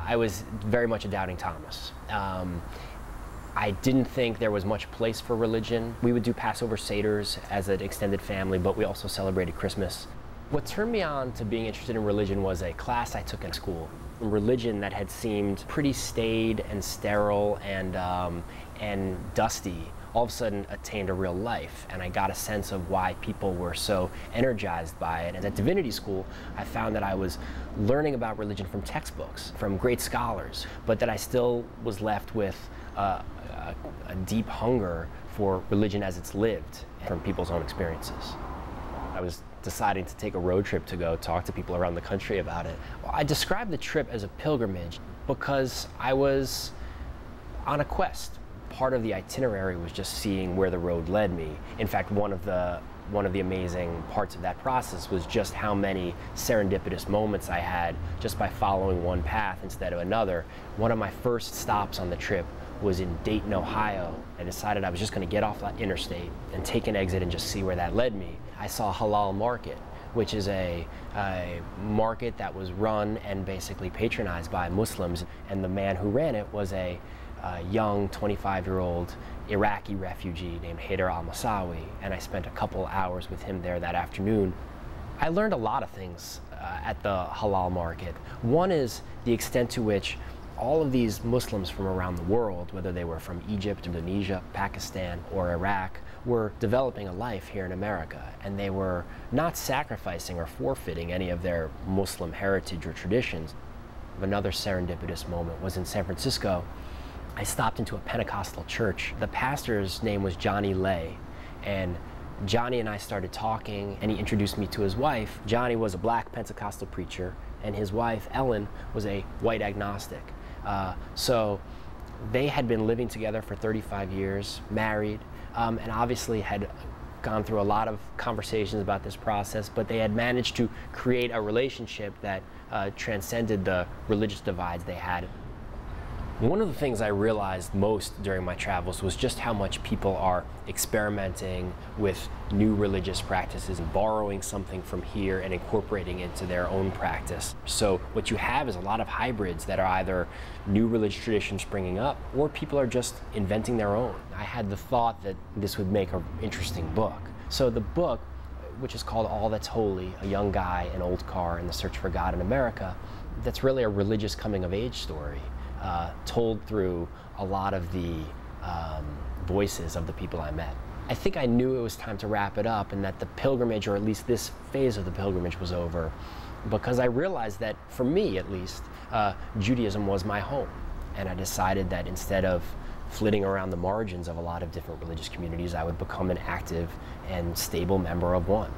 I was very much a doubting Thomas. I didn't think there was much place for religion. We would do Passover Seders as an extended family, but we also celebrated Christmas. What turned me on to being interested in religion was a class I took in school. Religion that had seemed pretty staid and sterile and dusty all of a sudden attained a real life, and I got a sense of why people were so energized by it. And at divinity school, I found that I was learning about religion from textbooks, from great scholars, but that I still was left with a deep hunger for religion as it's lived from people's own experiences. I was deciding to take a road trip to go talk to people around the country about it. Well, I described the trip as a pilgrimage because I was on a quest. Part of the itinerary was just seeing where the road led me. In fact, one of the amazing parts of that process was just how many serendipitous moments I had just by following one path instead of another. One of my first stops on the trip was in Dayton, Ohio. I decided I was just going to get off that interstate and take an exit and just see where that led me. I saw Halal Market, which is a market that was run and basically patronized by Muslims, and the man who ran it was a young 25-year-old Iraqi refugee named Haider al-Masawi, and I spent a couple hours with him there that afternoon. I learned a lot of things at the Halal Market. One is the extent to which all of these Muslims from around the world, whether they were from Egypt, Indonesia, Pakistan, or Iraq, were developing a life here in America, and they were not sacrificing or forfeiting any of their Muslim heritage or traditions. Another serendipitous moment was in San Francisco. I stopped into a Pentecostal church. The pastor's name was Johnny Lay, and Johnny and I started talking, and he introduced me to his wife. Johnny was a black Pentecostal preacher, and his wife, Ellen, was a white agnostic. So they had been living together for 35 years, married, and obviously had gone through a lot of conversations about this process, but they had managed to create a relationship that transcended the religious divides they had. One of the things I realized most during my travels was just how much people are experimenting with new religious practices and borrowing something from here and incorporating it into their own practice. So what you have is a lot of hybrids that are either new religious traditions springing up, or people are just inventing their own. I had the thought that this would make an interesting book. So the book, which is called All That's Holy, a young guy, an old car, and the search for God in America, that's really a religious coming-of-age story. Told through a lot of the voices of the people I met. I think I knew it was time to wrap it up and that the pilgrimage, or at least this phase of the pilgrimage, was over, because I realized that, for me at least, Judaism was my home. And I decided that instead of flitting around the margins of a lot of different religious communities, I would become an active and stable member of one.